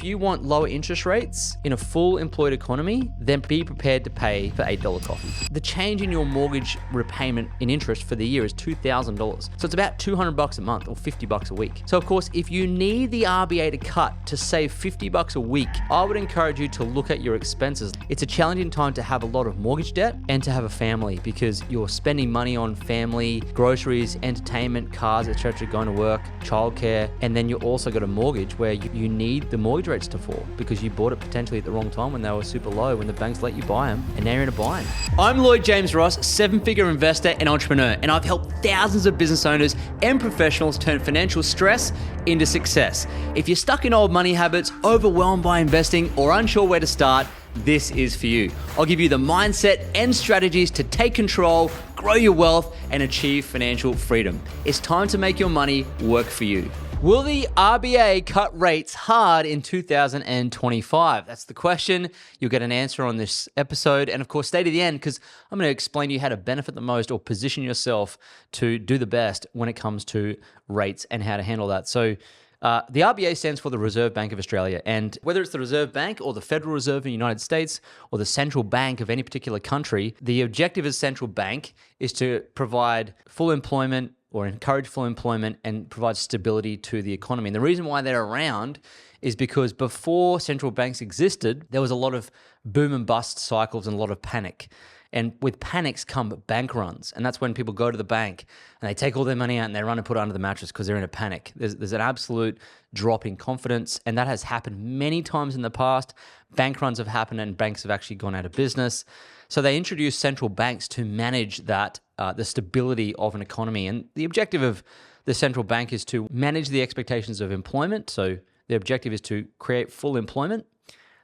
If you want lower interest rates in a full employed economy, then be prepared to pay for $8 coffees. The change in your mortgage repayment in interest for the year is $2,000. So it's about $200 a month or $50 a week. So of course, if you need the RBA to cut to save $50 a week, I would encourage you to look at your expenses. It's a challenging time to have a lot of mortgage debt and to have a family because you're spending money on family, groceries, entertainment, cars, etc., going to work, childcare, and then you also got a mortgage where you need the mortgage rates to fall because you bought it potentially at the wrong time when they were super low, when the banks let you buy them, and now you're in a bind. I'm Lloyd James Ross, seven-figure investor and entrepreneur, and I've helped thousands of business owners and professionals turn financial stress into success. If you're stuck in old money habits, overwhelmed by investing, or unsure where to start, this is for you. I'll give you the mindset and strategies to take control, grow your wealth, and achieve financial freedom. It's time to make your money work for you. Will the RBA cut rates hard in 2025? That's the question. You'll get an answer on this episode. And of course, stay to the end because I'm going to explain to you how to benefit the most or position yourself to do the best when it comes to rates and how to handle that. So the RBA stands for the Reserve Bank of Australia. And whether it's the Reserve Bank or the Federal Reserve in the United States or the central bank of any particular country, the objective as central bank is to provide full employment or encourage full employment and provide stability to the economy. And the reason why they're around is because before central banks existed, there was a lot of boom and bust cycles and a lot of panic. And with panics come bank runs. And that's when people go to the bank and they take all their money out and they run and put it under the mattress because they're in a panic. There's an absolute drop in confidence. And that has happened many times in the past. Bank runs have happened and banks have actually gone out of business. So they introduced central banks to manage that, the stability of an economy. And the objective of the central bank is to manage the expectations of employment. So the objective is to create full employment.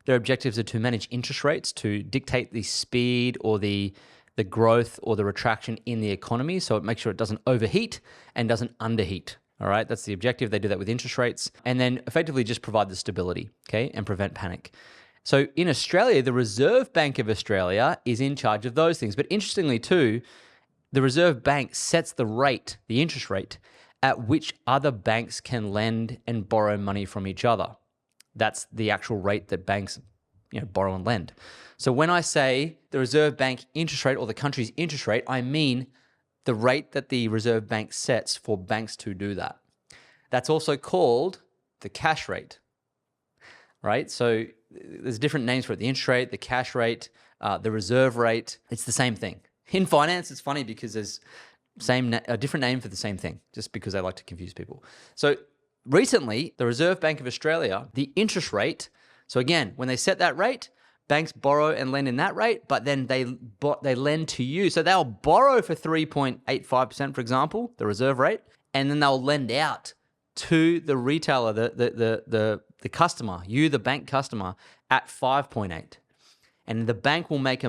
Their objectives are to manage interest rates, to dictate the speed or the growth or the retraction in the economy. So it makes sure it doesn't overheat and doesn't underheat. All right, that's the objective. They do that with interest rates and then effectively just provide the stability, okay, and prevent panic. So in Australia, the Reserve Bank of Australia is in charge of those things. But interestingly too, the Reserve Bank sets the rate, the interest rate, at which other banks can lend and borrow money from each other. That's the actual rate that banks, borrow and lend. So when I say the Reserve Bank interest rate or the country's interest rate, I mean the rate that the Reserve Bank sets for banks to do that. That's also called the cash rate, right? So there's different names for it: the interest rate, the cash rate, the reserve rate. It's the same thing. In finance, it's funny because there's a different name for the same thing, just because they like to confuse people. So recently, the Reserve Bank of Australia, the interest rate, so again, when they set that rate, banks borrow and lend in that rate, but then they lend to you. So they'll borrow for 3.85%, for example, the reserve rate, and then they'll lend out to the retailer, the customer, you, the bank customer, at 5.8. And the bank will make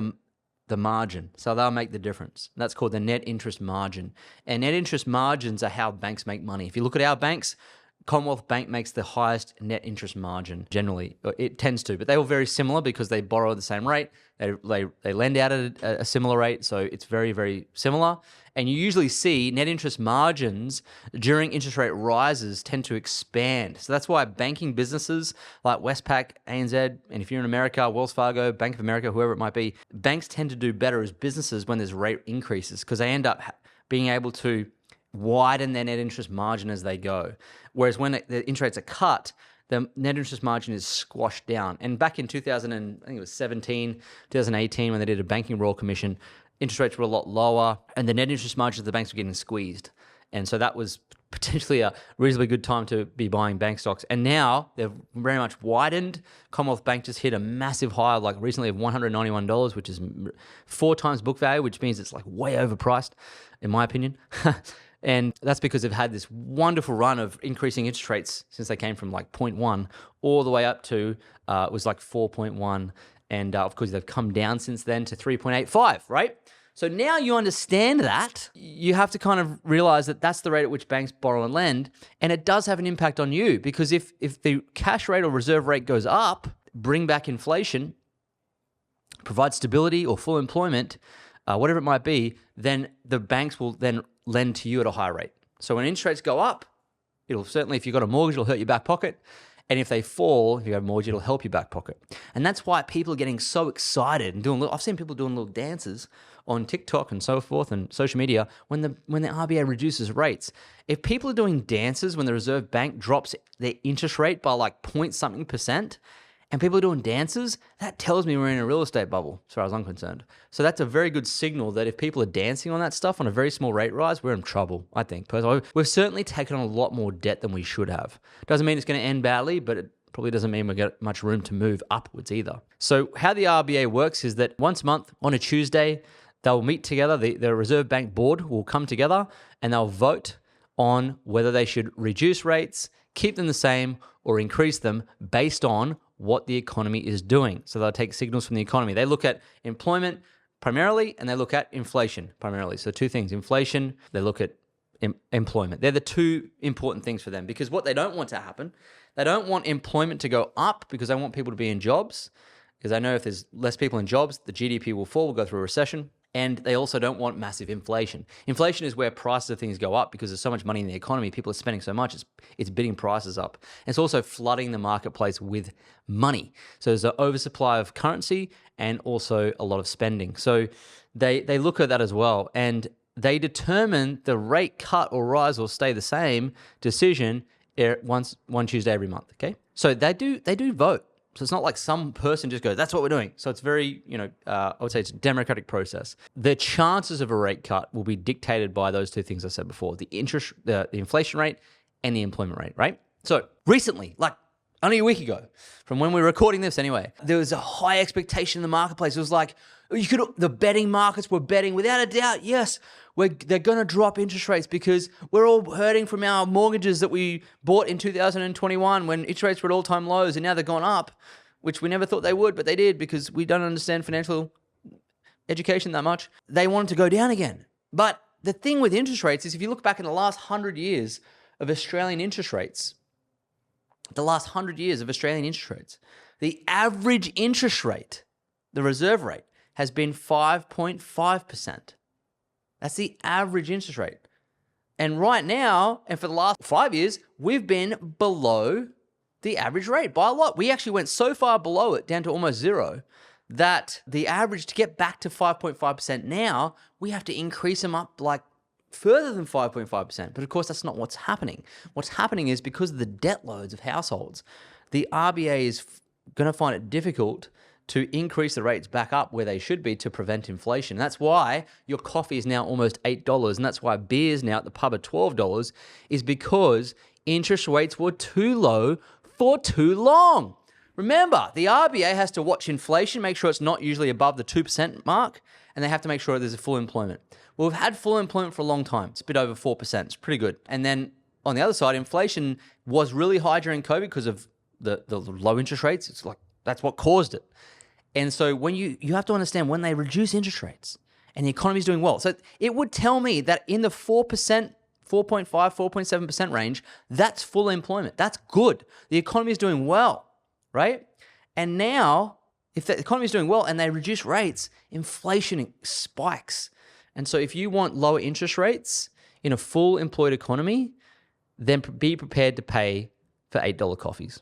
the margin. So they'll make the difference. That's called the net interest margin. And net interest margins are how banks make money. If you look at our banks, Commonwealth Bank makes the highest net interest margin generally. It tends to, but they all very similar because they borrow at the same rate. They lend out at a similar rate, so it's very, very similar. And you usually see net interest margins during interest rate rises tend to expand. So that's why banking businesses like Westpac, ANZ, and if you're in America, Wells Fargo, Bank of America, whoever it might be, banks tend to do better as businesses when there's rate increases because they end up being able to widen their net interest margin as they go. Whereas when the interest rates are cut, the net interest margin is squashed down. And back in 2018, when they did a banking royal commission, interest rates were a lot lower and the net interest margins of the banks were getting squeezed. And so that was potentially a reasonably good time to be buying bank stocks. And now they've very much widened. Commonwealth Bank just hit a massive high, like recently of $191, which is 4 times book value, which means it's like way overpriced, in my opinion. And that's because they've had this wonderful run of increasing interest rates since they came from like 0.1 all the way up to, it was like 4.1. And of course, they've come down since then to 3.85, right? So now you understand that. You have to kind of realize that that's the rate at which banks borrow and lend. And it does have an impact on you because if the cash rate or reserve rate goes up, bring back inflation, provide stability or full employment, whatever it might be, then the banks will then lend to you at a higher rate. So when interest rates go up, it'll certainly, if you've got a mortgage, it'll hurt your back pocket. And if they fall, if you have a mortgage, it'll help your back pocket. And that's why people are getting so excited and I've seen people doing little dances on TikTok and so forth and social media when the RBA reduces rates. If people are doing dances when the Reserve Bank drops their interest rate by like point something percent, and people are doing dances, that tells me we're in a real estate bubble, as far as I'm concerned. So that's a very good signal that if people are dancing on that stuff on a very small rate rise, we're in trouble, I think. Personally, we've certainly taken on a lot more debt than we should have. Doesn't mean it's going to end badly, but it probably doesn't mean we get much room to move upwards either. So how the RBA works is that once a month on a Tuesday, they'll meet together, the Reserve Bank board will come together and they'll vote on whether they should reduce rates, keep them the same, or increase them based on what the economy is doing. So they'll take signals from the economy. They look at employment primarily, and they look at inflation primarily. So two things, inflation, they look at employment. They're the two important things for them, because what they don't want to happen, they don't want employment to go up because they want people to be in jobs, because they know if there's less people in jobs, the GDP will fall, we'll go through a recession. And they also don't want massive inflation. Inflation is where prices of things go up because there's so much money in the economy. People are spending so much, it's bidding prices up. And it's also flooding the marketplace with money. So there's an oversupply of currency and also a lot of spending. So they look at that as well. And they determine the rate cut or rise or stay the same decision one Tuesday every month, okay? So they do vote. So it's not like some person just goes, that's what we're doing. So it's very, I would say it's a democratic process. The chances of a rate cut will be dictated by those two things I said before, the inflation rate and the employment rate, right? So recently, like only a week ago, from when we were recording this anyway, there was a high expectation in the marketplace. It was like, the betting markets were betting without a doubt, yes, they're going to drop interest rates because we're all hurting from our mortgages that we bought in 2021 when interest rates were at all-time lows, and now they've gone up, which we never thought they would, but they did because we don't understand financial education that much. They wanted to go down again. But the thing with interest rates is if you look back in the last 100 years of Australian interest rates, the average interest rate, the reserve rate, has been 5.5%. That's the average interest rate. And right now, and for the last 5 years, we've been below the average rate by a lot. We actually went so far below it, down to almost zero, that the average to get back to 5.5% now, we have to increase them up like further than 5.5%. But of course, that's not what's happening. What's happening is because of the debt loads of households, the RBA is going to find it difficult to increase the rates back up where they should be to prevent inflation. That's why your coffee is now almost $8, and that's why beers now at the pub are $12, is because interest rates were too low for too long. Remember, the RBA has to watch inflation, make sure it's not usually above the 2% mark, and they have to make sure there's a full employment. Well, we've had full employment for a long time. It's a bit over 4%. It's pretty good. And then on the other side, inflation was really high during COVID because of the low interest rates. It's like that's what caused it. And so when you have to understand when they reduce interest rates and the economy is doing well. So it would tell me that in the 4%, 4.5, 4.7% range, that's full employment. That's good. The economy is doing well, right? And now, if the economy is doing well and they reduce rates, inflation spikes. And so if you want lower interest rates in a full employed economy, then be prepared to pay for $8 coffees.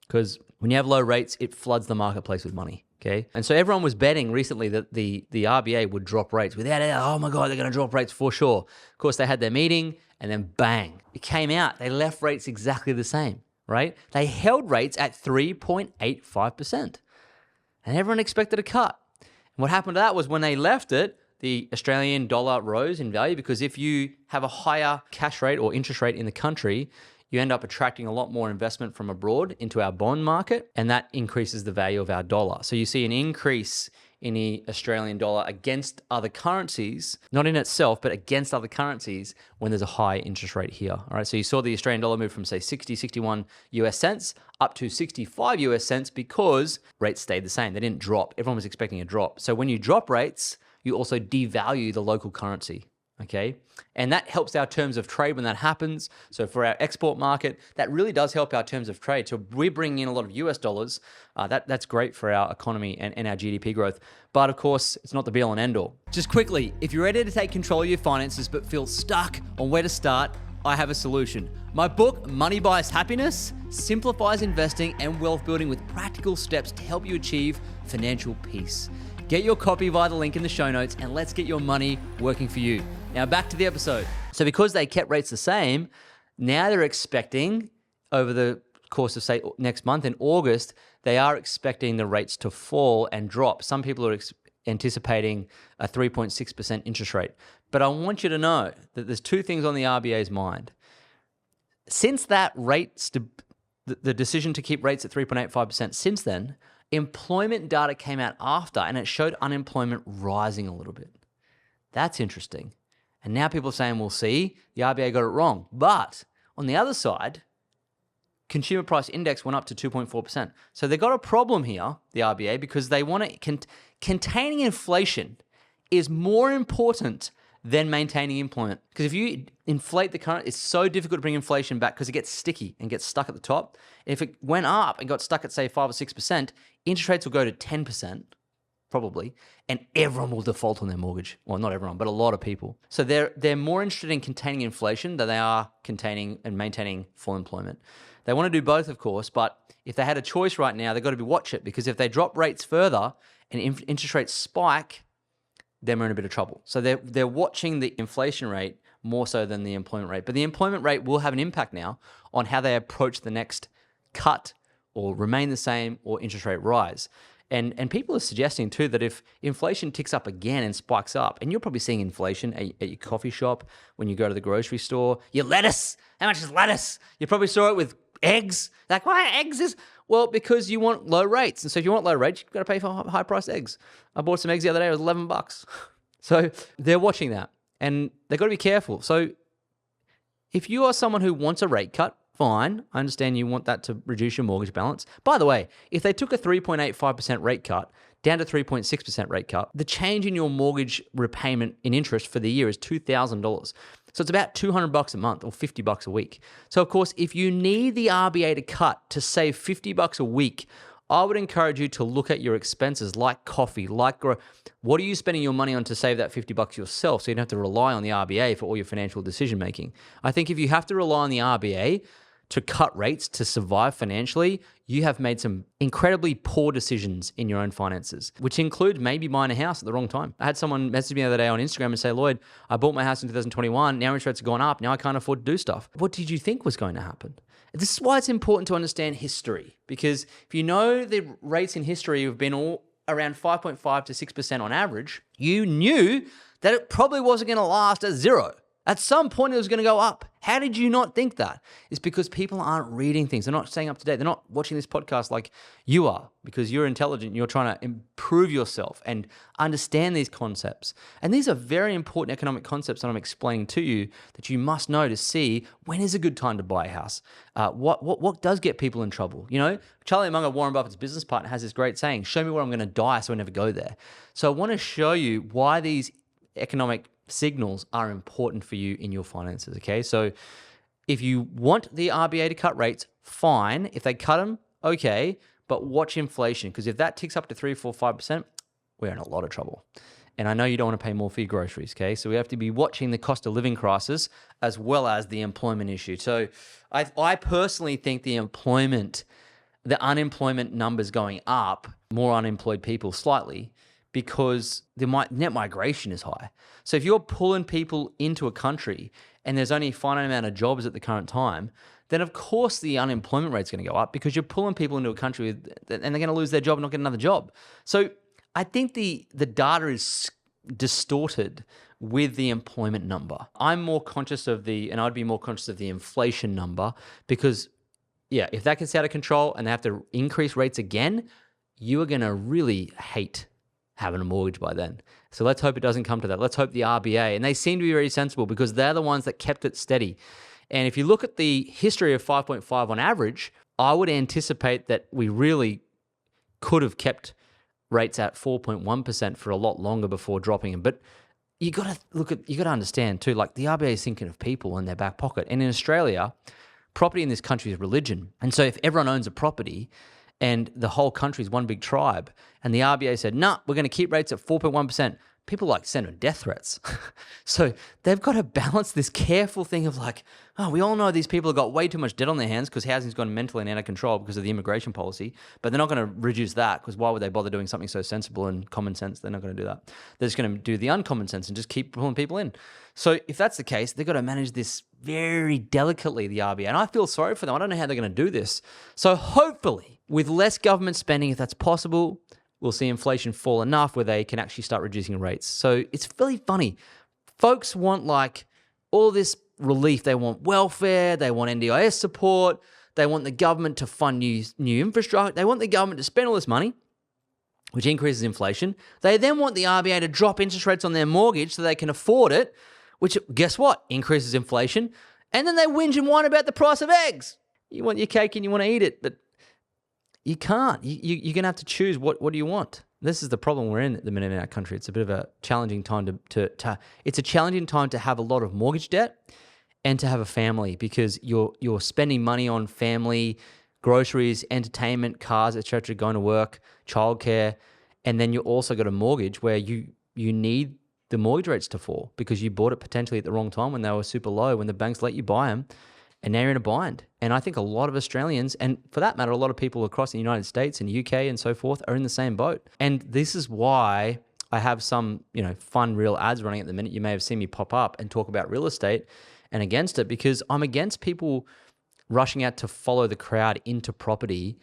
Because when you have low rates, it floods the marketplace with money. Okay. And so everyone was betting recently that the RBA would drop rates without, oh my God, they're going to drop rates for sure. Of course, they had their meeting and then bang, it came out. They left rates exactly the same, right? They held rates at 3.85%. And everyone expected a cut. And what happened to that was when they left it, the Australian dollar rose in value because if you have a higher cash rate or interest rate in the country, you end up attracting a lot more investment from abroad into our bond market, and that increases the value of our dollar. So you see an increase in the Australian dollar against other currencies, not in itself, but against other currencies when there's a high interest rate here. All right, so you saw the Australian dollar move from say 60, 61 US cents up to 65 US cents because rates stayed the same. They didn't drop. Everyone was expecting a drop. So when you drop rates, you also devalue the local currency. Okay, and that helps our terms of trade when that happens. So for our export market, that really does help our terms of trade. So we're bringing in a lot of US dollars. That's great for our economy and our GDP growth. But of course, it's not the be all and end all. Just quickly, if you're ready to take control of your finances but feel stuck on where to start, I have a solution. My book, Money Buys Happiness, simplifies investing and wealth building with practical steps to help you achieve financial peace. Get your copy via the link in the show notes and let's get your money working for you. Now back to the episode. So because they kept rates the same, now they're expecting over the course of, say, next month in August, they are expecting the rates to fall and drop. Some people are anticipating a 3.6% interest rate. But I want you to know that there's two things on the RBA's mind. Since that the decision to keep rates at 3.85%, since then, employment data came out after and it showed unemployment rising a little bit. That's interesting. And now people are saying, well, see, the RBA got it wrong. But on the other side, consumer price index went up to 2.4%. So they got a problem here, the RBA, because they want to containing inflation is more important than maintaining employment. Because if you inflate the current, it's so difficult to bring inflation back because it gets sticky and gets stuck at the top. If it went up and got stuck at, say, 5 or 6%, interest rates will go to 10%, probably, and everyone will default on their mortgage. Well, not everyone, but a lot of people. So they're more interested in containing inflation than they are containing and maintaining full employment. They want to do both, of course, but if they had a choice right now, they've got to watch it, because if they drop rates further and interest rates spike, then we're in a bit of trouble. So they're watching the inflation rate more so than the employment rate. But the employment rate will have an impact now on how they approach the next cut or remain the same or interest rate rise. And people are suggesting too that if inflation ticks up again and spikes up, and you're probably seeing inflation at your coffee shop, when you go to the grocery store, your lettuce, how much is lettuce? You probably saw it with eggs. Like, why eggs is... Well, because you want low rates. And so if you want low rates, you've got to pay for high-priced eggs. I bought some eggs the other day. It was $11. So they're watching that, and they've got to be careful. So if you are someone who wants a rate cut, fine. I understand you want that to reduce your mortgage balance. By the way, if they took a 3.85% rate cut down to 3.6% rate cut, the change in your mortgage repayment in interest for the year is $2,000. So it's about $200 a month or $50 a week. So of course, if you need the RBA to cut to save $50 a week, I would encourage you to look at your expenses like coffee, what are you spending your money on to save that $50 yourself, so you don't have to rely on the RBA for all your financial decision making. I think if you have to rely on the RBA to cut rates to survive financially, you have made some incredibly poor decisions in your own finances, which include maybe buying a house at the wrong time. I had someone message me the other day on Instagram and say, Lloyd, I bought my house in 2021. Now interest rates have gone up. Now I can't afford to do stuff. What did you think was going to happen? This is why it's important to understand history, because if you know the rates in history have been all around 5.5 to 6% on average, you knew that it probably wasn't going to last at zero. At some point, it was going to go up. How did you not think that? It's because people aren't reading things. They're not staying up to date. They're not watching this podcast like you are, because you're intelligent. You're trying to improve yourself and understand these concepts. And these are very important economic concepts that I'm explaining to you that you must know to see when is a good time to buy a house. What does get people in trouble? You know, Charlie Munger, Warren Buffett's business partner, has this great saying, show me where I'm going to die so I never go there. So I want to show you why these economic signals are important for you in your finances, okay? So if you want the RBA to cut rates, fine. If they cut them, okay, but watch inflation, because if that ticks up to 3, 4, 5%, we're in a lot of trouble. And I know you don't want to pay more for your groceries, okay? So we have to be watching the cost of living crisis as well as the employment issue. So I personally think the unemployment numbers going up, more unemployed people slightly, because the net migration is high. So if you're pulling people into a country and there's only a finite amount of jobs at the current time, then of course the unemployment rate's going to go up, because you're pulling people into a country and they're going to lose their job and not get another job. So I think the data is distorted with the employment number. I'm more conscious of and I'd be more conscious of the inflation number, because if that gets out of control and they have to increase rates again, you are going to really hate having a mortgage by then. So let's hope it doesn't come to that. Let's hope the RBA, and they seem to be very sensible because they're the ones that kept it steady. And if you look at the history of 5.5 on average, I would anticipate that we really could have kept rates at 4.1% for a lot longer before dropping them. But you got to understand too, like the RBA is thinking of people in their back pocket. And in Australia, property in this country is religion. And so if everyone owns a property and the whole country is one big tribe, and the RBA said, no, we're going to keep rates at 4.1%, people like send them death threats. So they've got to balance this careful thing of like, oh, we all know these people have got way too much debt on their hands because housing's gone mentally and out of control because of the immigration policy, but they're not going to reduce that because why would they bother doing something so sensible and common sense? They're not going to do that. They're just going to do the uncommon sense and just keep pulling people in. So if that's the case, they've got to manage this very delicately, the RBA. And I feel sorry for them. I don't know how they're going to do this. So hopefully, with less government spending, if that's possible, we'll see inflation fall enough where they can actually start reducing rates. So it's really funny. Folks want like all this relief. They want welfare. They want NDIS support. They want the government to fund new infrastructure. They want the government to spend all this money, which increases inflation. They then want the RBA to drop interest rates on their mortgage so they can afford it, which, guess what, increases inflation. And then they whinge and whine about the price of eggs. You want your cake and you want to eat it, but you can't. You're going to have to choose what do you want. This is the problem we're in at the minute in our country. It's a bit of a challenging time it's a challenging time to have a lot of mortgage debt and to have a family because you're spending money on family, groceries, entertainment, cars, etc., going to work, childcare, and then you also got a mortgage where you need the mortgage rates to fall because you bought it potentially at the wrong time when they were super low, when the banks let you buy them, and now you're in a bind. And I think a lot of Australians, and for that matter, a lot of people across the United States and UK and so forth, are in the same boat. And this is why I have some, fun real ads running at the minute. You may have seen me pop up and talk about real estate and against it because I'm against people rushing out to follow the crowd into property,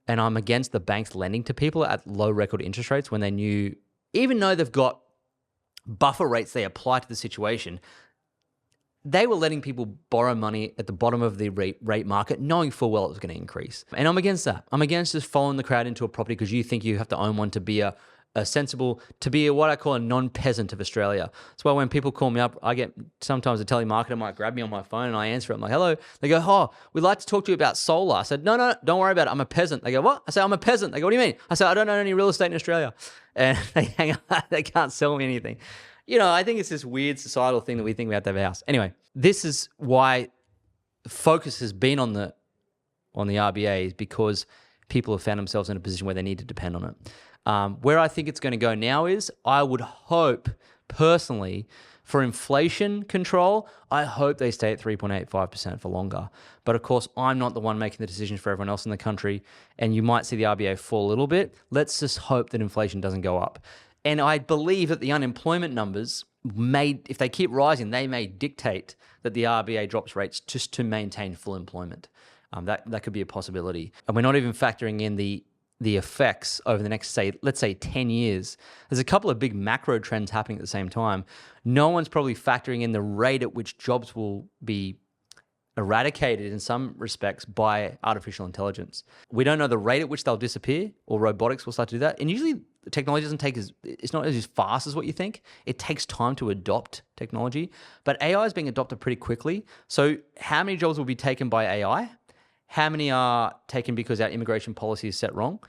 and I'm against the banks lending to people at low record interest rates when they knew, even though they've got buffer rates they apply to the situation, they were letting people borrow money at the bottom of the rate market, knowing full well it was going to increase. And I'm against that. I'm against just following the crowd into a property because you think you have to own one to be a sensible, to be what I call a non-peasant of Australia. That's why when people call me up, I get sometimes a telemarketer might grab me on my phone and I answer it. I'm like, hello. They go, oh, we'd like to talk to you about solar. I said, no, don't worry about it. I'm a peasant. They go, what? I say, I'm a peasant. They go, what do you mean? I say, I don't own any real estate in Australia. And they hang up. They can't sell me anything. I think it's this weird societal thing that we think we have to have a house. Anyway, this is why focus has been on the RBA is because people have found themselves in a position where they need to depend on it. Where I think it's going to go now is I would hope personally for inflation control, I hope they stay at 3.85% for longer. But of course, I'm not the one making the decisions for everyone else in the country, and you might see the RBA fall a little bit. Let's just hope that inflation doesn't go up. And I believe that the unemployment numbers if they keep rising, they may dictate that the RBA drops rates just to maintain full employment. That could be a possibility. And we're not even factoring in the effects over the next, let's say 10 years. There's a couple of big macro trends happening at the same time. No one's probably factoring in the rate at which jobs will be eradicated in some respects by artificial intelligence. We don't know the rate at which they'll disappear or robotics will start to do that. And usually the technology it's not as fast as what you think. It takes time to adopt technology, but AI is being adopted pretty quickly. So how many jobs will be taken by AI? How many are taken because our immigration policy is set wrong?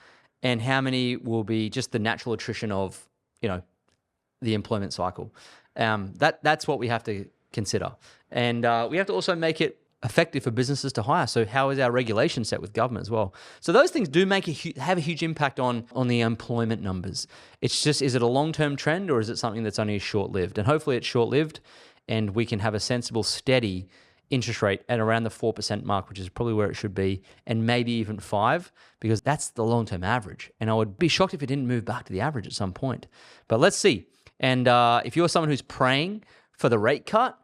And how many will be just the natural attrition of, the employment cycle? That's what we have to consider. And we have to also make it effective for businesses to hire. So how is our regulation set with government as well? So those things do have a huge impact on the employment numbers. It's just, is it a long-term trend or is it something that's only short-lived? And hopefully it's short-lived and we can have a sensible, steady interest rate at around the 4% mark, which is probably where it should be, and maybe even 5%, because that's the long-term average. And I would be shocked if it didn't move back to the average at some point. But let's see. And if you're someone who's praying for the rate cut,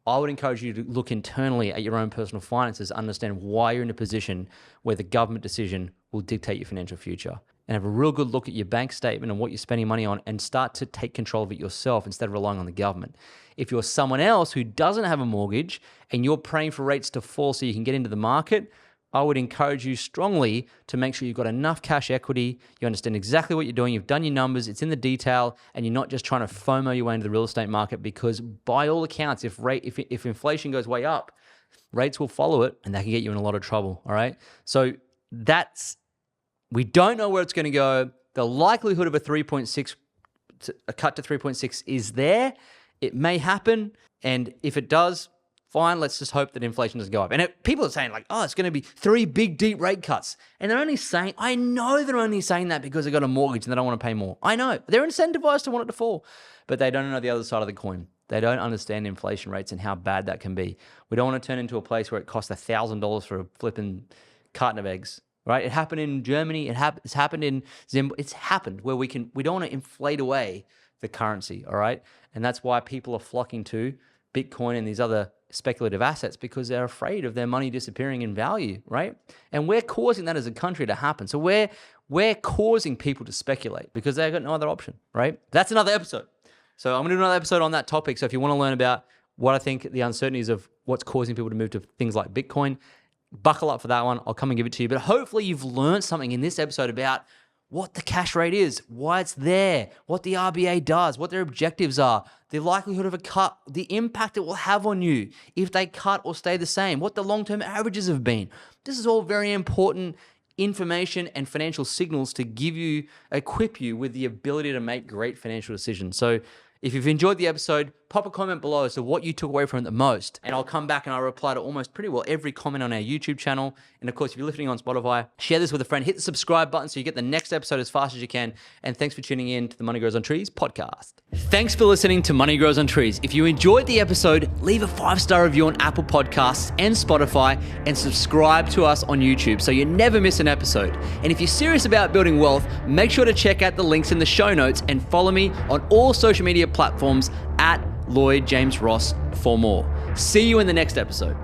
I would encourage you to look internally at your own personal finances, understand why you're in a position where the government decision will dictate your financial future, and have a real good look at your bank statement and what you're spending money on and start to take control of it yourself instead of relying on the government. If you're someone else who doesn't have a mortgage and you're praying for rates to fall so you can get into the market, I would encourage you strongly to make sure you've got enough cash equity, you understand exactly what you're doing, you've done your numbers, it's in the detail, and you're not just trying to FOMO your way into the real estate market, because by all accounts, if inflation goes way up, rates will follow it and that can get you in a lot of trouble, all right? So we don't know where it's going to go. The likelihood of a cut to 3.6 is there. It may happen, and if it does, fine, let's just hope that inflation doesn't go up. And people are saying like, oh, it's going to be 3 big, deep rate cuts. And I know they're only saying that because they got a mortgage and they don't want to pay more. I know. They're incentivized to want it to fall. But they don't know the other side of the coin. They don't understand inflation rates and how bad that can be. We don't want to turn into a place where it costs $1,000 for a flipping carton of eggs, right? It happened in Germany. It's happened in Zimbabwe. It's happened where we don't want to inflate away the currency, all right? And that's why people are flocking to Bitcoin and these other speculative assets, because they're afraid of their money disappearing in value, right? And we're causing that as a country to happen. So we're causing people to speculate because they've got no other option, right? That's another episode. So I'm going to do another episode on that topic. So if you want to learn about what I think the uncertainties of what's causing people to move to things like Bitcoin, buckle up for that one. I'll come and give it to you. But hopefully you've learned something in this episode about what the cash rate is, why it's there, what the RBA does, what their objectives are, the likelihood of a cut, the impact it will have on you if they cut or stay the same, what the long-term averages have been. This is all very important information and financial signals to equip you with the ability to make great financial decisions. So if you've enjoyed the episode, pop a comment below as to what you took away from it the most. And I'll come back and I'll reply to almost pretty well every comment on our YouTube channel. And of course, if you're listening on Spotify, share this with a friend. Hit the subscribe button so you get the next episode as fast as you can. And thanks for tuning in to the Money Grows on Trees podcast. Thanks for listening to Money Grows on Trees. If you enjoyed the episode, leave a 5-star review on Apple Podcasts and Spotify, and subscribe to us on YouTube so you never miss an episode. And if you're serious about building wealth, make sure to check out the links in the show notes and follow me on all social media platforms at Lloyd James Ross for more. See you in the next episode.